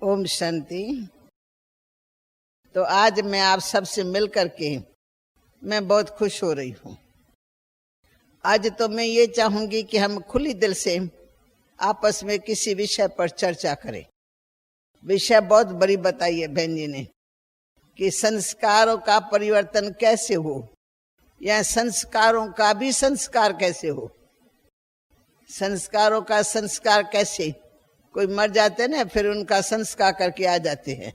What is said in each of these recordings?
ओम शांति। तो आज मैं आप सबसे मिल करके मैं बहुत खुश हो रही हूँ। आज तो मैं ये चाहूंगी कि हम खुली दिल से आपस में किसी विषय पर चर्चा करें। विषय बहुत बड़ी बताई है बहन जी ने कि संस्कारों का परिवर्तन कैसे हो या संस्कारों का भी संस्कार कैसे हो। संस्कारों का संस्कार कैसे, कोई मर जाते ना फिर उनका संस्कार करके आ जाते हैं।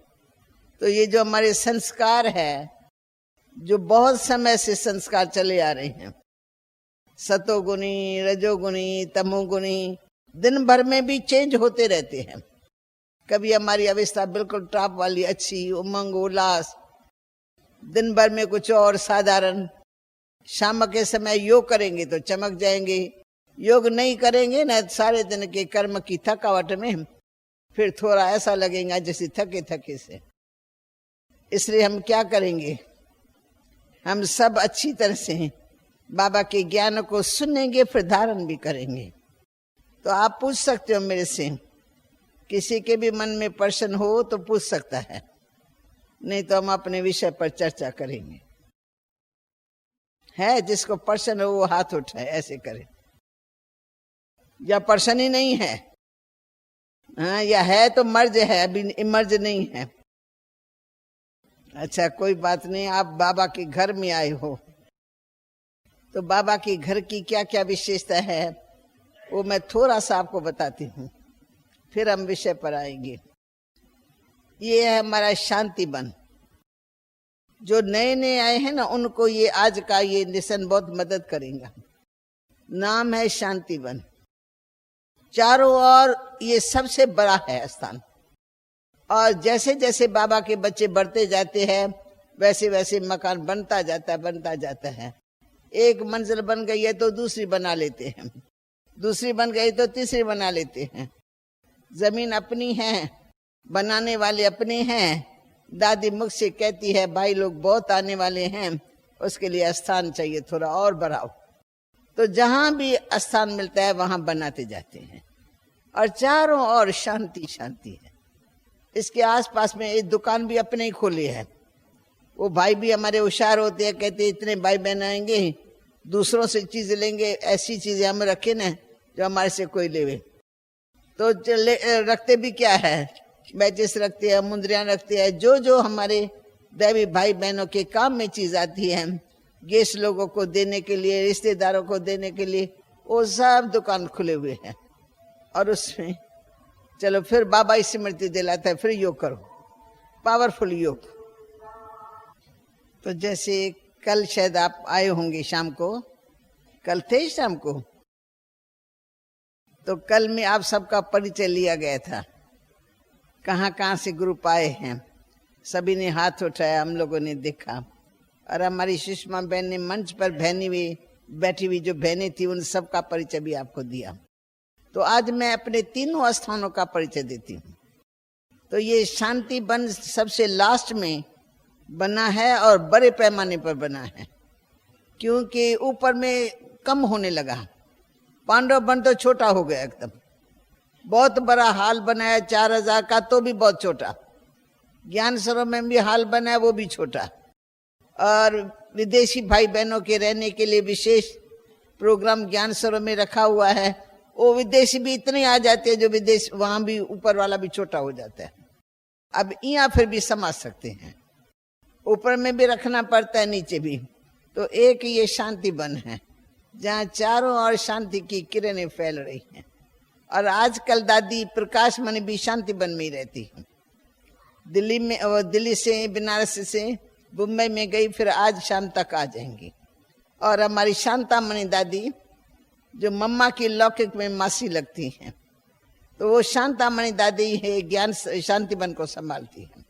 तो ये जो हमारे संस्कार है, जो बहुत समय से संस्कार चले आ रहे हैं, सतोगुणी, रजोगुणी, तमोगुणी, दिन भर में भी चेंज होते रहते हैं। कभी हमारी अवस्था बिल्कुल टॉप वाली अच्छी, उमंग उल्लास, दिन भर में कुछ और साधारण। शाम के समय योग करेंगे तो चमक जाएंगे, योग नहीं करेंगे ना सारे दिन के कर्म की थकावट में फिर थोड़ा ऐसा लगेगा जैसे थके थके से। इसलिए हम क्या करेंगे, हम सब अच्छी तरह से बाबा के ज्ञान को सुनेंगे, फिर धारण भी करेंगे। तो आप पूछ सकते हो मेरे से, किसी के भी मन में प्रश्न हो तो पूछ सकता है, नहीं तो हम अपने विषय पर चर्चा करेंगे। है जिसको प्रश्न हो वो हाथ उठाए, ऐसे करे। या प्रश्न ही नहीं है, हाँ, या है तो मर्ज है, अभी मर्ज नहीं है। अच्छा कोई बात नहीं, आप बाबा के घर में आए हो तो बाबा के घर की क्या क्या विशेषता है वो मैं थोड़ा सा आपको बताती हूँ, फिर हम विषय पर आएंगे। ये है हमारा शांति वन। जो नए नए आए हैं ना उनको ये आज का ये लेसन बहुत मदद करेगा। नाम है शांति वन। चारों ओर ये सबसे बड़ा है स्थान, और जैसे जैसे बाबा के बच्चे बढ़ते जाते हैं वैसे वैसे मकान बनता जाता है। एक मंजिल बन गई है तो दूसरी बना लेते हैं, दूसरी बन गई तो तीसरी बना लेते हैं। जमीन अपनी है, बनाने वाले अपने हैं। दादी मुख से कहती है भाई लोग बहुत आने वाले हैं, उसके लिए स्थान चाहिए, थोड़ा और बढ़ाओ। तो जहां भी स्थान मिलता है वहां बनाते जाते हैं, और चारों ओर शांति शांति है। इसके आसपास में एक दुकान भी अपने ही खोली है। वो भाई भी हमारे होशियार होते हैं, कहते हैं इतने भाई बहन आएंगे दूसरों से चीज लेंगे, ऐसी चीजें हम रखे ना जो हमारे से कोई लेवे। तो रखते भी क्या है, मैचिस रखते हैं, मुंदरियां रखते हैं, जो जो हमारे दैवी भाई बहनों के काम में चीज आती है, गेस्ट लोगों को देने के लिए, रिश्तेदारों को देने के लिए, वो सब दुकान खुले हुए हैं। और उसमें चलो फिर बाबा स्मृति दिलाता है, फिर योग करो, पावरफुल योग। तो जैसे कल शायद आप आए होंगे शाम को, कल थे शाम को, तो कल में आप सबका परिचय लिया गया था। कहाँ कहाँ से ग्रुप आए हैं, सभी ने हाथ उठाया, हम लोगों ने देखा। और हमारी सुषमा बहन ने मंच पर बैठी हुई जो बहनें थी उन सबका परिचय भी आपको दिया। तो आज मैं अपने तीनों स्थानों का परिचय देती हूँ। तो ये शांति वन सबसे लास्ट में बना है और बड़े पैमाने पर बना है, क्योंकि ऊपर में कम होने लगा। पांडव वन तो छोटा हो गया एकदम, बहुत बड़ा हाल बनाया 4000 का, तो भी बहुत छोटा। ज्ञान सरोवर में भी हाल बना है, वो भी छोटा। और विदेशी भाई बहनों के रहने के लिए विशेष प्रोग्राम ज्ञान सरोवर में रखा हुआ है। वो विदेशी भी इतने आ जाते हैं जो विदेश, वहां भी ऊपर वाला भी छोटा हो जाता है। अब यहाँ फिर भी समझ सकते हैं, ऊपर में भी रखना पड़ता है, नीचे भी। तो एक ये शांति वन है जहाँ चारों ओर शांति की किरणें फैल रही हैं। और आजकल दादी प्रकाश मणि भी शांति वन में ही रहती है। दिल्ली से, बनारस से मुंबई में गई, फिर आज शाम तक आ जाएंगी। और हमारी शांता मणि दादी जो मम्मा की लौकिक में मासी लगती हैं, तो वो शांता मणि दादी है, ज्ञान शांति वन को संभालती है।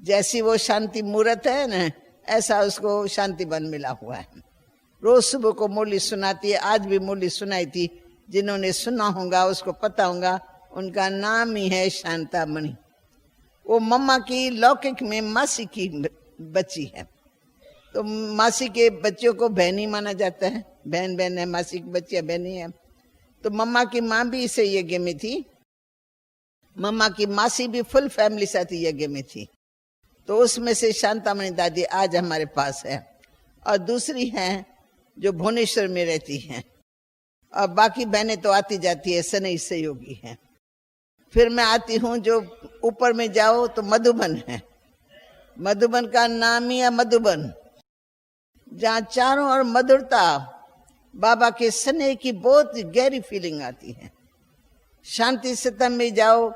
जैसी वो शांति मूर्त है ना, ऐसा उसको शांति वन मिला हुआ है। रोज सुबह को मुरली सुनाती है, आज भी मुरली सुनाई थी। जिन्होंने सुना होगा उसको पता होगा, उनका नाम ही है शांता मणि। वो मम्मा की लौकिक में मासी की बच्ची है, तो मासी के बच्चों को बहनी माना जाता है। बहन है, मासी की बच्चियां बहनी है। तो मम्मा की माँ भी इसे यज्ञ में थी, मम्मा की मासी भी फुल फैमिली साथ यज्ञ में थी, तो उसमें से शांतामणि दादी आज हमारे पास है, और दूसरी हैं जो भुवनेश्वर में रहती हैं, और बाकी बहनें तो आती जाती है, सनई सहयोगी हैं। फिर मैं आती हूँ जो ऊपर में जाओ तो मधुबन है, मधुबन का नाम ही है मधुबन, जहाँ चारों ओर मधुरता, बाबा के स्नेह की बहुत गहरी फीलिंग आती है। शांति सतम में जाओ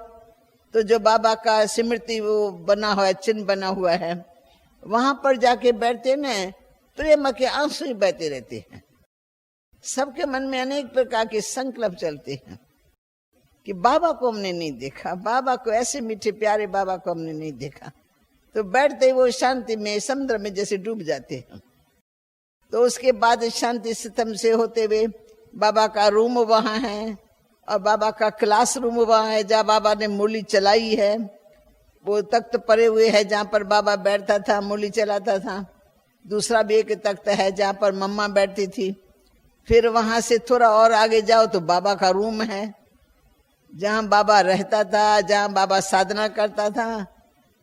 तो जो बाबा का स्मृति वो बना हुआ है, चिन्ह बना हुआ है, वहां पर जाके बैठते न, प्रेम के आंसू ही बहते रहते हैं। सबके मन में अनेक प्रकार के संकल्प चलते हैं कि बाबा को हमने नहीं देखा, बाबा को ऐसे मीठे प्यारे बाबा को हमने नहीं देखा। तो बैठते ही वो शांति में समुद्र में जैसे डूब जाते हैं। तो उसके बाद शांति सतम से होते हुए बाबा का रूम वहां है, और बाबा का क्लासरूम वहां है जहाँ बाबा ने मुरली चलाई है। वो तख्त पड़े हुए है जहाँ पर बाबा बैठता था, मुरली चलाता था। दूसरा भी एक तख्त है जहाँ पर मम्मा बैठती थी। फिर वहां से थोड़ा और आगे जाओ तो बाबा का रूम है जहाँ बाबा रहता था, जहाँ बाबा साधना करता था,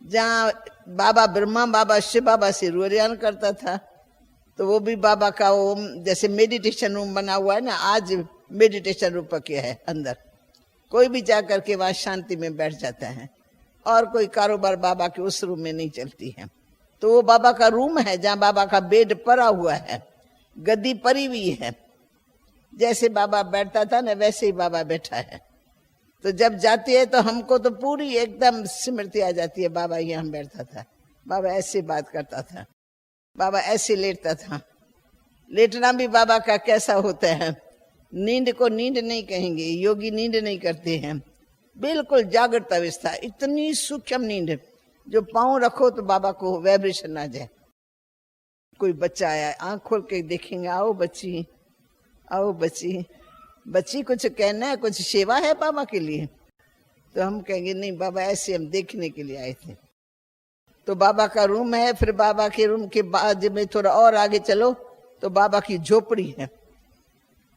जहाँ बाबा ब्रह्मा बाबा शिव बाबा से रूरियान करता था। तो वो भी बाबा का वो जैसे मेडिटेशन रूम बना हुआ है ना, आज मेडिटेशन रूम किया है अंदर। कोई भी जा करके वहां शांति में बैठ जाता है, और कोई कारोबार बाबा के उस रूम में नहीं चलती है। तो वो बाबा का रूम है जहाँ बाबा का बेड पड़ा हुआ है, गद्दी पड़ी हुई है। जैसे बाबा बैठता था ना वैसे ही बाबा बैठा है। तो जब जाती है तो हमको तो पूरी एकदम स्मृति आ जाती है, बाबा यहाँ बैठता था, बाबा ऐसे बात करता था, बाबा ऐसे लेटता था। लेटना भी बाबा का कैसा होता है, नींद को नींद नहीं कहेंगे, योगी नींद नहीं करते हैं, बिल्कुल जागृत अवस्था, इतनी सूक्ष्म नींद जो पांव रखो तो बाबा को वाइब्रेशन आ जाए। कोई बच्चा आया, आंख खोल के देखेंगे, आओ बच्ची, आओ बच्ची, बच्ची कुछ कहना है, कुछ सेवा है बाबा के लिए। तो हम कहेंगे नहीं बाबा, ऐसे हम देखने के लिए आए थे। तो बाबा का रूम है। फिर बाबा के रूम के बाद में थोड़ा और आगे चलो तो बाबा की झोपड़ी है,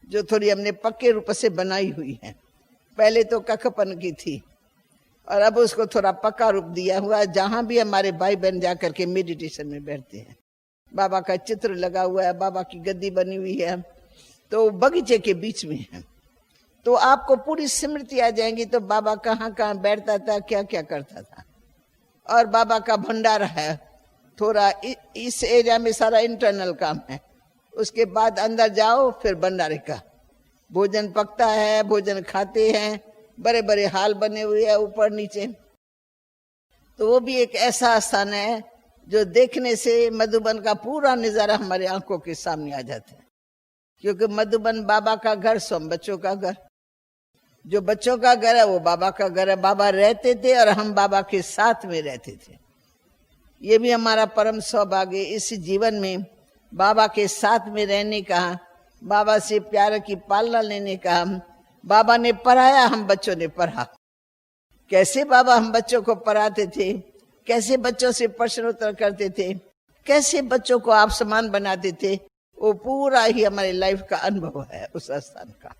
जो थोड़ी हमने पक्के रूप से बनाई हुई है। पहले तो कखपन की थी और अब उसको थोड़ा पक्का रूप दिया हुआ, जहां भी हमारे भाई बहन जाकर के मेडिटेशन में बैठते हैं। बाबा का चित्र लगा हुआ है, बाबा की गद्दी बनी हुई है, तो बगीचे के बीच में है। तो आपको पूरी स्मृति आ जाएंगी तो बाबा कहाँ कहाँ बैठता था, क्या क्या करता था। और बाबा का भंडारा है, थोड़ा इस एरिया में सारा इंटरनल काम है। उसके बाद अंदर जाओ, फिर भंडारे का भोजन पकता है, भोजन खाते हैं, बड़े बड़े हाल बने हुए हैं ऊपर नीचे। तो वो भी एक ऐसा स्थान है जो देखने से मधुबन का पूरा नजारा हमारे आंखों के सामने आ जाता है। क्योंकि मधुबन बाबा का घर, स्वयं बच्चों का घर। जो बच्चों का घर है वो बाबा का घर है। बाबा रहते थे और हम बाबा के साथ में रहते थे। ये भी हमारा परम सौभाग्य, इस जीवन में बाबा के साथ में रहने का, बाबा से प्यार की पालना लेने का। बाबा ने पढ़ाया, हम बच्चों ने पढ़ा। कैसे बाबा हम बच्चों को पढ़ाते थे, कैसे बच्चों से प्रश्नोत्तर करते थे, कैसे बच्चों को आप समान बनाते थे, वो पूरा ही हमारे लाइफ का अनुभव है उस स्थान का।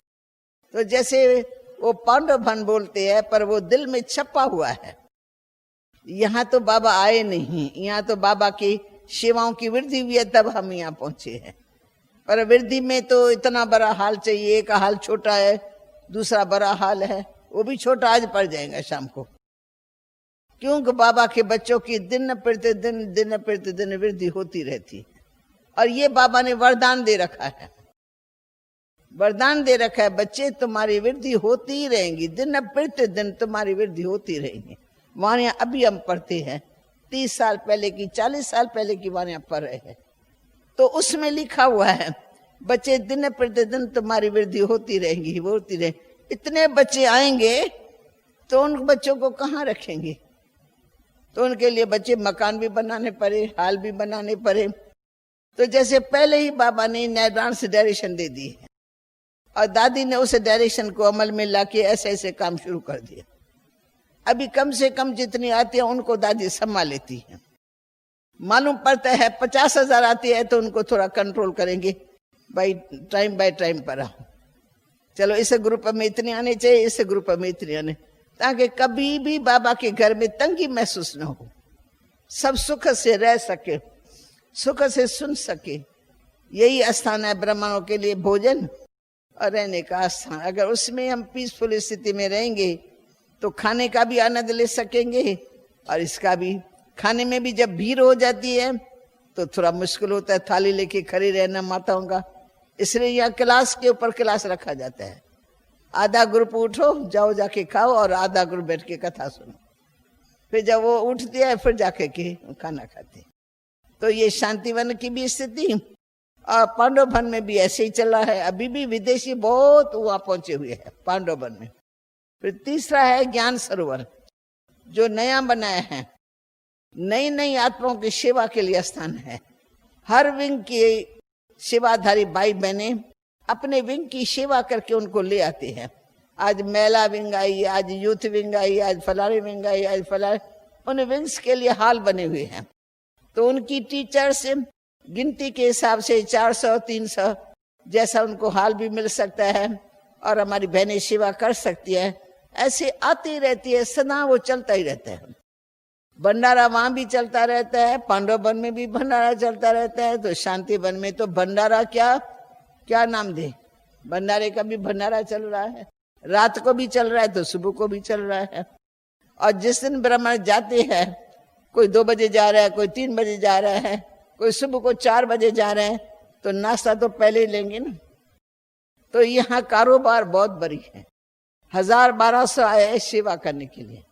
तो जैसे वो पांडव भन बोलते हैं, पर वो दिल में छपा हुआ है। यहाँ तो बाबा आए नहीं, यहाँ तो बाबा की सेवाओं की वृद्धि हुई है, तब हम यहाँ पहुंचे हैं। पर वृद्धि में तो इतना बड़ा हाल चाहिए। एक हाल छोटा है, दूसरा बड़ा हाल है, वो भी छोटा आज पड़ जाएगा शाम को। क्योंकि बाबा के बच्चों की दिन प्रतिदिन वृद्धि होती रहती है। और ये बाबा ने वरदान दे रखा है, वरदान दे रखा है, बच्चे तुम्हारी वृद्धि होती ही रहेंगी, दिन प्रतिदिन तुम्हारी वृद्धि होती रहेंगी। वाणियां अभी हम पढ़ते हैं, 30 साल पहले की, 40 साल पहले की वाणियां पढ़ रहे हैं। तो उसमें लिखा हुआ है बच्चे दिन प्रतिदिन तुम्हारी वृद्धि होती रहेंगी, होती रहेगी। इतने बच्चे आएंगे तो उन बच्चों को कहाँ रखेंगे? तो उनके लिए बच्चे मकान भी बनाने पड़े, हाल भी बनाने पड़े। तो जैसे पहले ही बाबा ने एडवांस डायरेक्शन दे दी है और दादी ने उस डायरेक्शन को अमल में लाके ऐसे ऐसे काम शुरू कर दिया। अभी कम से कम जितनी आती है उनको दादी संभाल लेती है। मालूम पड़ता है 50,000 आती है तो उनको थोड़ा कंट्रोल करेंगे, बाय टाइम पर आओ, चलो इस ग्रुप में इतने आने चाहिए, इस ग्रुप में इतने आने, ताकि कभी भी बाबा के घर में तंगी महसूस न हो, सब सुख से रह सके, सुख से सुन सके। यही स्थान है ब्राह्मणों के लिए भोजन और रहने का स्थान। अगर उसमें हम पीसफुल स्थिति में रहेंगे तो खाने का भी आनंद ले सकेंगे और इसका भी। खाने में भी जब भीड़ हो जाती है तो थोड़ा मुश्किल होता है थाली लेके खड़ी रहना माताओं का, इसलिए यहाँ क्लास के ऊपर क्लास रखा जाता है। आधा ग्रुप उठो, जाओ जाके खाओ, और आधा ग्रुप बैठ के कथा सुनो। फिर जब वो उठते हैं फिर जाके के खाना खाते। तो ये शांतिवन की भी स्थिति और पांडव वन में भी ऐसे ही चला है। अभी भी विदेशी बहुत वहां पहुंचे हुए हैं पांडव वन में। फिर तीसरा है ज्ञान सरोवर, जो नया बनाया है, नई नई आत्माओं की सेवा के लिए स्थान है। हर विंग की सेवाधारी भाई बहने अपने विंग की सेवा करके उनको ले आते हैं। आज महिला विंग आई, आज यूथ विंग आई, आज फलानी विंग आई, आज फलानी। उन विंग्स के लिए हाल बने हुए हैं। तो उनकी टीचर्स गिनती के हिसाब से 400 300 जैसा उनको हाल भी मिल सकता है और हमारी बहनें सेवा कर सकती है। ऐसे आती रहती है, सदा वो चलता ही रहता है। भंडारा वहां भी चलता रहता है, पांडव वन में भी भंडारा चलता रहता है। तो शांति वन में तो भंडारा क्या नाम दे, भंडारे का भी भंडारा चल रहा है। रात को भी चल रहा है तो सुबह को भी चल रहा है। और जिस दिन ब्राह्मण जाते हैं, कोई 2 बजे जा रहा है, कोई 3 बजे जा रहा है, कोई सुबह को 4 बजे जा रहे हैं, तो नाश्ता तो पहले ही लेंगे ना। तो यहाँ कारोबार बहुत बड़ी है। 1000-1200 आए हैं सेवा करने के लिए।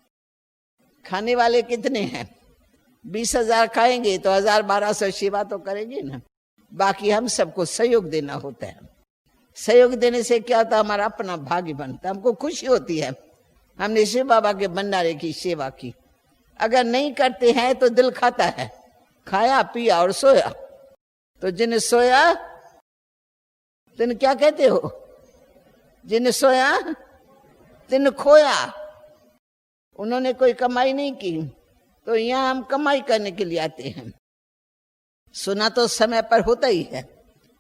खाने वाले कितने हैं? 20,000 खाएंगे तो 1000-1200 सेवा तो करेंगे ना। बाकी हम सबको सहयोग देना होता है। सहयोग देने से क्या होता है, हमारा अपना भाग्य बनता है, हमको खुशी होती है हमने शिव बाबा के भंडारे की सेवा की। अगर नहीं करते हैं तो दिल खाता है, खाया पिया और सोया। तो जिन्हें सोया तिन क्या कहते हो, जिन्हें सोया तिन खोया। उन्होंने कोई कमाई नहीं की, तो यहाँ हम कमाई करने के लिए आते हैं। सुना तो समय पर होता ही है,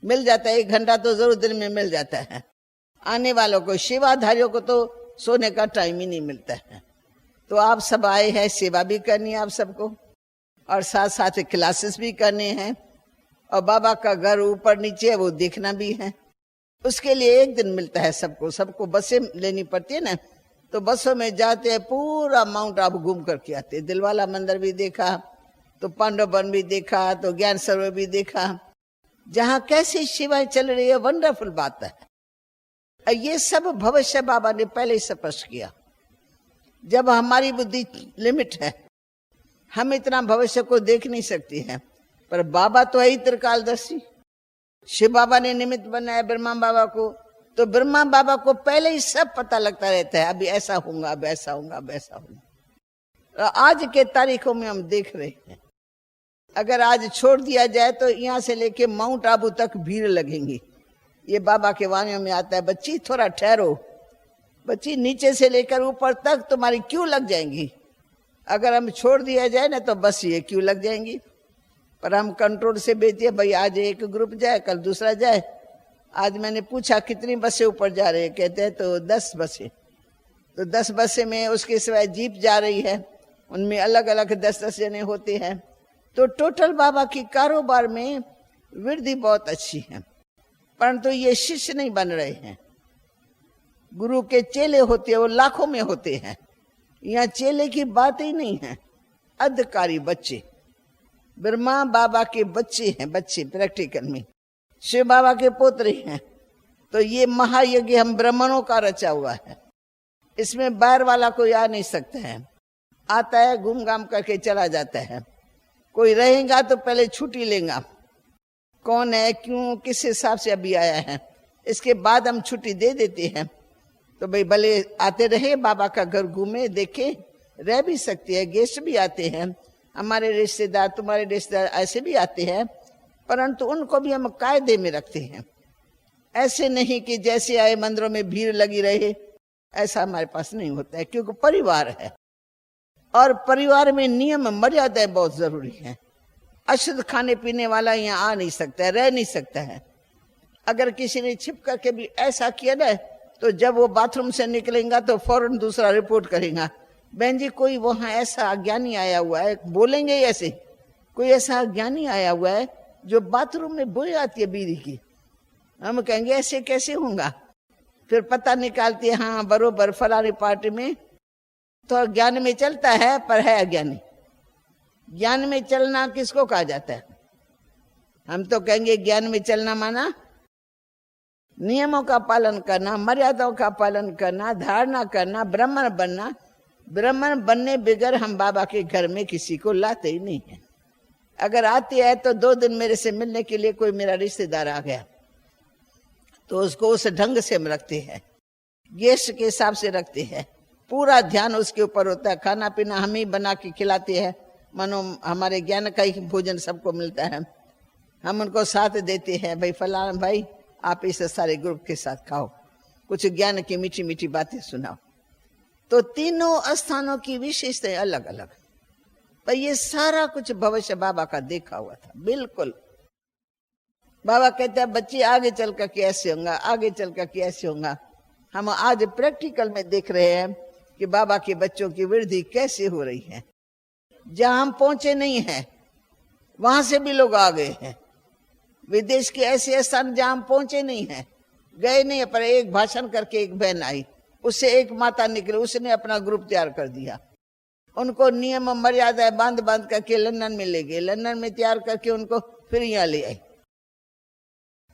मिल जाता है, 1 घंटा तो जरूर दिन में मिल जाता है। आने वालों को, सेवाधारियों को तो सोने का टाइम ही नहीं मिलता है। तो आप सब आए हैं, सेवा भी करनी है आप सबको, और साथ साथ क्लासेस भी करने हैं, और बाबा का घर ऊपर नीचे है वो देखना भी है। उसके लिए 1 दिन मिलता है सबको बसें लेनी पड़ती है ना। तो बसों में जाते हैं, पूरा माउंट आबू घूम करके आते हैं। दिलवाला मंदिर भी देखा, तो पांडव वन भी देखा, तो ज्ञान सरोवर भी देखा। जहाँ कैसी सेवाएं चल रही है, वंडरफुल बात है। ये सब भविष्य बाबा ने पहले ही स्पष्ट किया। जब हमारी बुद्धि लिमिट है, हम इतना भविष्य को देख नहीं सकते हैं, पर बाबा तो है ही त्रिकालदर्शी। शिव बाबा ने निमित्त बनाया ब्रह्मा बाबा को, तो ब्रह्मा बाबा को पहले ही सब पता लगता रहता है, अभी ऐसा होगा, अब ऐसा होगा, अब ऐसा होगा। आज के तारीखों में हम देख रहे हैं, अगर आज छोड़ दिया जाए तो यहाँ से लेके माउंट आबू तक भीड़ लगेंगी। ये बाबा के वाणियों में आता है, बच्ची थोड़ा ठहरो, बच्ची नीचे से लेकर ऊपर तक तुम्हारी क्यों लग जाएंगी। अगर हम छोड़ दिया जाए ना तो बस ये क्यों लग जाएंगी। पर हम कंट्रोल से भेजिए, भाई आज एक ग्रुप जाए, कल दूसरा जाए। आज मैंने पूछा कितनी बसें ऊपर जा रही है, कहते हैं तो 10 बसें। तो 10 बसें में उसके सिवाय जीप जा रही है, उनमें अलग अलग 10-10 जने होते हैं। तो टोटल बाबा की कारोबार में वृद्धि बहुत अच्छी है। परंतु ये शिष्य नहीं बन रहे हैं। गुरु के चेले होते हैं, वो लाखों में होते हैं। यहाँ चेले की बात ही नहीं है, अधिकारी बच्चे, ब्रह्मा बाबा के बच्चे हैं, बच्चे प्रैक्टिकल में शिव बाबा के पोतरे हैं। तो ये महायज्ञ हम ब्राह्मणों का रचा हुआ है, इसमें बाहर वाला कोई आ नहीं सकता है। आता है, घूम घाम करके चला जाता है। कोई रहेगा तो पहले छुट्टी लेगा, कौन है, क्यों, किस हिसाब से अभी आया है, इसके बाद हम छुट्टी दे देते हैं। तो भाई भले आते रहे, बाबा का घर घूमे, देखे, रह भी सकते हैं। गेस्ट भी आते हैं, हमारे रिश्तेदार, तुम्हारे रिश्तेदार ऐसे भी आते हैं, परंतु उनको भी हम कायदे में रखते हैं। ऐसे नहीं कि जैसे आए मंदिरों में भीड़ लगी रहे, ऐसा हमारे पास नहीं होता है, क्योंकि परिवार है और परिवार में नियम मर्यादाएं बहुत जरूरी है। अशुद्ध खाने पीने वाला यहाँ आ नहीं सकता है, रह नहीं सकता है। अगर किसी ने छिप करके भी ऐसा किया ना तो जब वो बाथरूम से निकलेगा तो फौरन दूसरा रिपोर्ट करेगा, बहन जी कोई वहां ऐसा अज्ञानी आया हुआ है, बोलेंगे ही ऐसे, कोई ऐसा अज्ञानी आया हुआ है जो बाथरूम में बोई आती है बीड़ी की। हम कहेंगे ऐसे कैसे होगा? फिर पता निकालती है, हाँ बरोबर फलानी पार्टी में तो ज्ञान में चलता है पर है अज्ञानी। ज्ञान में चलना किसको कहा जाता है? हम तो कहेंगे ज्ञान में चलना माना नियमों का पालन करना, मर्यादाओं का पालन करना, धारणा करना, ब्राह्मण बनना। ब्राह्मण बनने बगैर हम बाबा के घर में किसी को लाते ही नहीं है। अगर आती है तो 2 दिन मेरे से मिलने के लिए कोई मेरा रिश्तेदार आ गया तो उसको उस ढंग से हम रखते हैं, गेस्ट के हिसाब से रखते हैं, पूरा ध्यान उसके ऊपर होता है। खाना पीना हम ही बना के खिलाते हैं, मानो हमारे ज्ञान का ही भोजन सबको मिलता है। हम उनको साथ देते हैं, भाई फलाना भाई आप इस सारे ग्रुप के साथ खाओ, कुछ ज्ञान की मीठी मीठी बातें सुनाओ। तो तीनों स्थानों की विशेषताएं अलग अलग, पर ये सारा कुछ भविष्य बाबा का देखा हुआ था बिल्कुल। बाबा कहते हैं बच्चे आगे चल कर के ऐसे होगा, आगे चल कर के ऐसे होगा। हम आज प्रैक्टिकल में देख रहे हैं कि बाबा के बच्चों की वृद्धि कैसे हो रही है। जहां हम पहुंचे नहीं हैं वहां से भी लोग आ गए हैं। विदेश के ऐसे स्थान जहां हम पहुंचे नहीं हैं, गए नहीं, पर एक भाषण करके एक बहन आई, उससे एक माता निकली, उसने अपना ग्रुप तैयार कर दिया। उनको नियम मर्यादा बांध बांध करके लंदन में ले गए, लंदन में तैयार करके उनको फिर यहाँ ले आई।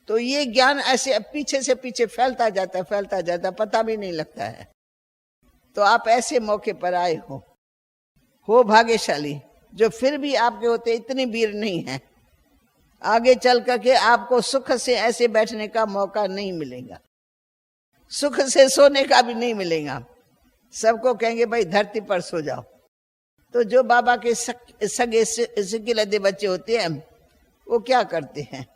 तो ये ज्ञान ऐसे पीछे से पीछे फैलता जाता है, पता भी नहीं लगता है। तो आप ऐसे मौके पर आए हो भाग्यशाली, जो फिर भी आपके होते इतने वीर नहीं है। आगे चल करके आपको सुख से ऐसे बैठने का मौका नहीं मिलेगा, सुख से सोने का भी नहीं मिलेगा। सबको कहेंगे भाई धरती पर सो जाओ। तो जो बाबा के सगे सिकिलदे बच्चे होते हैं वो क्या करते हैं,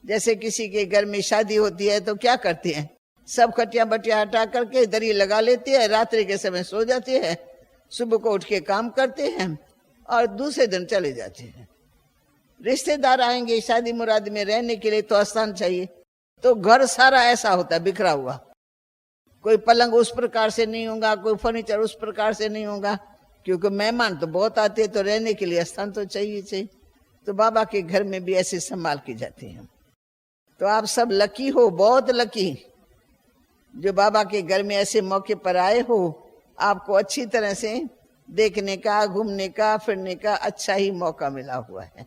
जैसे किसी के घर में शादी होती है तो क्या करते हैं, सब खटिया बटिया हटा करके दरी लगा लेते हैं, रात्रि के समय सो जाते हैं, सुबह को उठ के काम करते हैं और दूसरे दिन चले जाते हैं। रिश्तेदार आएंगे शादी मुरादी में रहने के लिए तो स्थान चाहिए, तो घर सारा ऐसा होता है बिखरा हुआ। कोई पलंग उस प्रकार से नहीं होगा, कोई फर्नीचर उस प्रकार से नहीं होगा, क्योंकि मेहमान तो बहुत आते हैं तो रहने के लिए स्थान तो चाहिए। तो बाबा के घर में भी ऐसे संभाल की जाती है। तो आप सब लकी हो, बहुत लकी, जो बाबा के घर में ऐसे मौके पर आए हो। आपको अच्छी तरह से देखने का, घूमने का, फिरने का अच्छा ही मौका मिला हुआ है,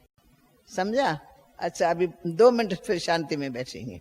समझा? अच्छा, अभी 2 मिनट फिर शांति में बैठेंगे।